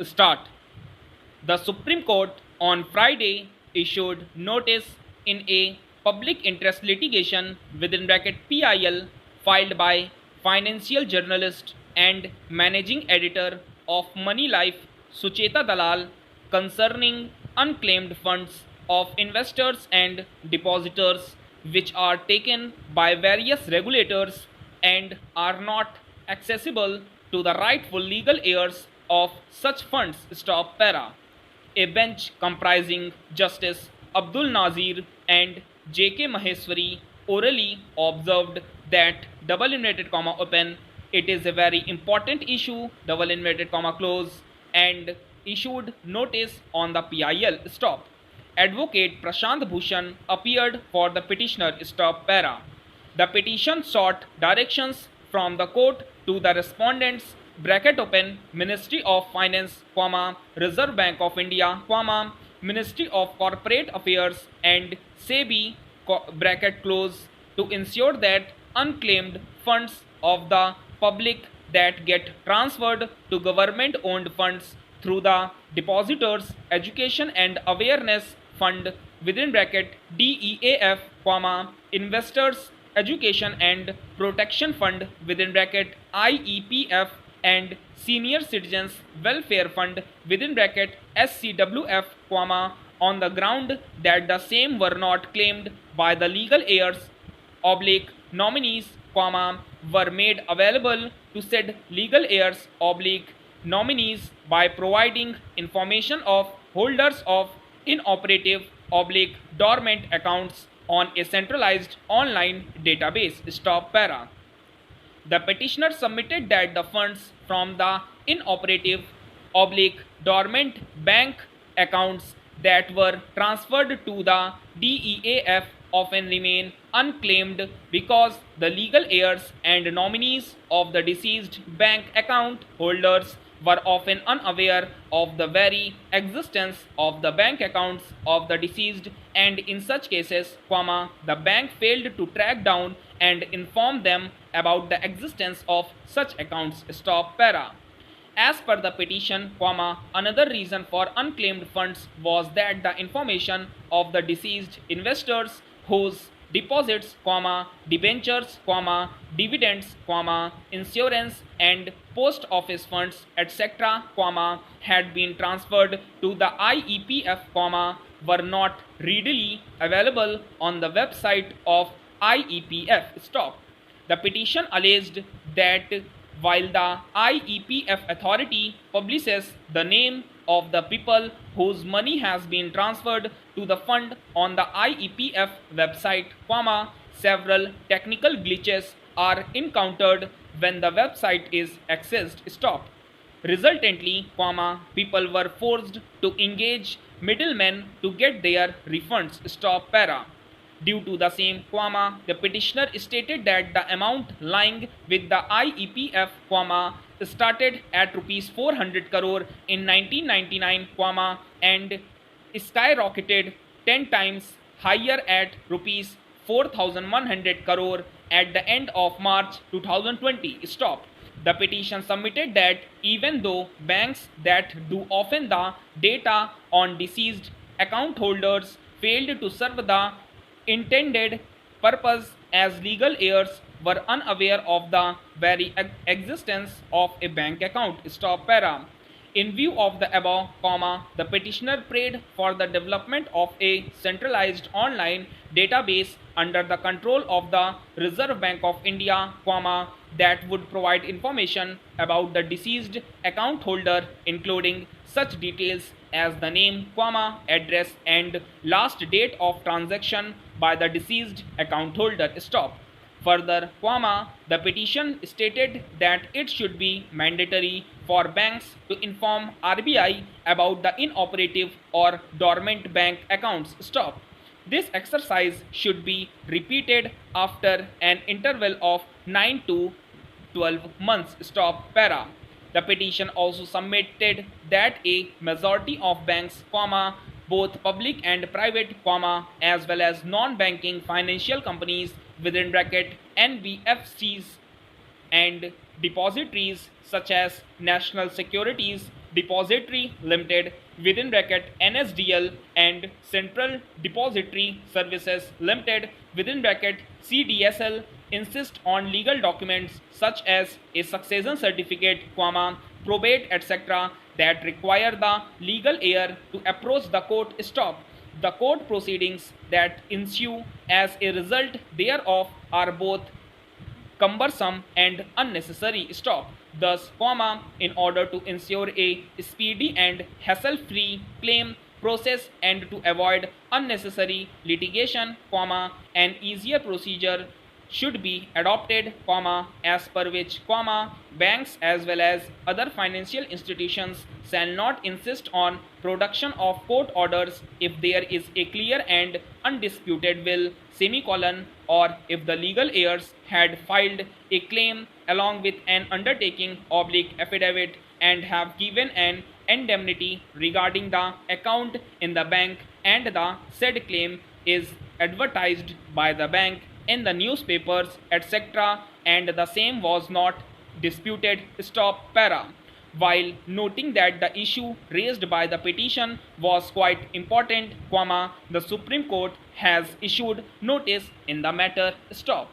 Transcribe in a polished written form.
Start. The Supreme Court on Friday issued notice in a public interest litigation (PIL) filed by financial journalist and managing editor of Money Life Sucheta Dalal concerning unclaimed funds of investors and depositors which are taken by various regulators and are not accessible to the rightful legal heirs of such funds. Stop para. A bench comprising Justice Abdul Nazir and J.K. Maheshwari orally observed that double inverted comma open, it is a very important issue double inverted comma close, and issued notice on the PIL. Stop. Advocate Prashant Bhushan appeared for the petitioner. Stop para. The petition sought directions from the court to the respondents bracket open Ministry of Finance, Reserve Bank of India, Ministry of Corporate Affairs and SEBI bracket close to ensure that unclaimed funds of the public that get transferred to government owned funds through the Depositors Education and Awareness Fund (DEAF), Investors Education and Protection Fund (IEPF) and Senior Citizens Welfare Fund (SCWF), on the ground that the same were not claimed by the legal heirs nominees, were made available to said legal heirs nominees by providing information of holders of inoperative dormant accounts on a centralized online database. Stop para. The petitioner submitted that the funds from the inoperative dormant bank accounts that were transferred to the DEAF often remain unclaimed because the legal heirs and nominees of the deceased bank account holders were often unaware of the very existence of the bank accounts of the deceased, and in such cases, the bank failed to track down and inform them about the existence of such accounts. Stop para. As per the petition, another reason for unclaimed funds was that the information of the deceased investors whose deposits, debentures, dividends, insurance and post office funds, etc., had been transferred to the IEPF, were not readily available on the website of IEPF. Stop. The petition alleged that while the IEPF authority publishes the name of the people whose money has been transferred to the fund on the IEPF website, several technical glitches are encountered when the website is accessed. Stop. Resultantly, people were forced to engage middlemen to get their refunds. Stop para. Due to the same, the petitioner stated that the amount lying with the IEPF, started at rupees 400 crore in 1999, and skyrocketed 10 times higher at rupees 4,100 crore at the end of March 2020. Stop. The petition submitted that even though banks that do often the data on deceased account holders failed to serve the intended purpose, as legal heirs were unaware of the very existence of a bank account. Stop para. In view of the above, the petitioner prayed for the development of a centralized online database under the control of the Reserve Bank of India, that would provide information about the deceased account holder, including such details as the name, address and last date of transaction by the deceased account holder. Stop. Further, the petition stated that it should be mandatory for banks to inform RBI about the inoperative or dormant bank accounts. Stop. This exercise should be repeated after an interval of 9 to 12 months. Stop para. The petition also submitted that a majority of banks, both public and private, as well as non-banking financial companies (NBFCs) and depositories such as national securities Depository Limited within bracket NSDL and Central Depository Services Limited within bracket CDSL insist on legal documents such as a succession certificate, probate, etc. that require the legal heir to approach the court stop. The court proceedings that ensue as a result thereof are both cumbersome and unnecessary. Stop. Thus, in order to ensure a speedy and hassle-free claim process and to avoid unnecessary litigation, an easier procedure should be adopted, as per which, banks as well as other financial institutions shall not insist on production of court orders if there is a clear and undisputed will, or if the legal heirs had filed a claim along with an undertaking affidavit and have given an indemnity regarding the account in the bank and the said claim is advertised by the bank in the newspapers, etc., and the same was not disputed. Stop. Para. While noting that the issue raised by the petition was quite important, the Supreme Court has issued notice in the matter. Stop.